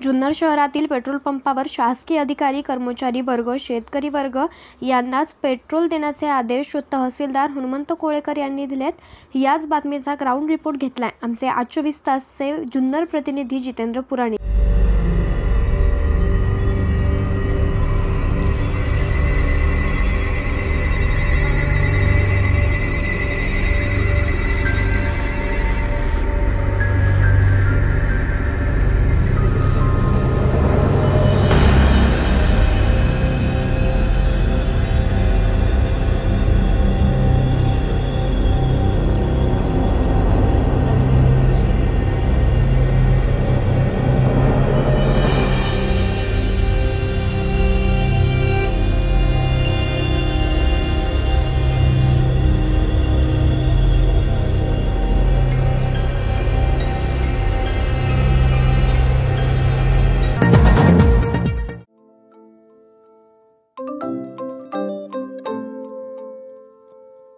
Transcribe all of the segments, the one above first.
जुन्नर शहरातील पेट्रोल पंपावर शासकीय अधिकारी, कर्मचारी वर्ग, शेतकरी वर्ग यांनाच पेट्रोल देण्याचे आदेश तहसीलदार हनुमंत कोळेकर यांनी दिलेत। याच बातमीचा ग्राउंड रिपोर्ट घेतलाय आमचे आज 24 तासचे जुन्नर प्रतिनिधी जितेंद्र पुराणी।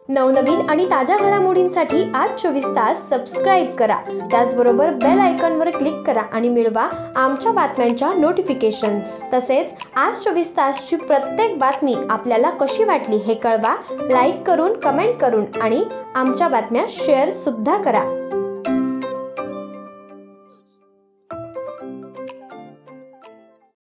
नवनवीन आणि ताज्या घडामोडींसाठी आज 24 तास सबस्क्राइब करा। त्याचबरोबर बेल आयकॉनवर क्लिक करा आणि मिळवा आमच्या बातम्यांच्या नोटिफिकेशन्स। तसेच आज 24 तासची प्रत्येक बातमी आपल्याला कशी वाटली हे कळवा, लाईक करून, कमेंट करून आणि आमच्या बातम्या शेअर सुद्धा करा।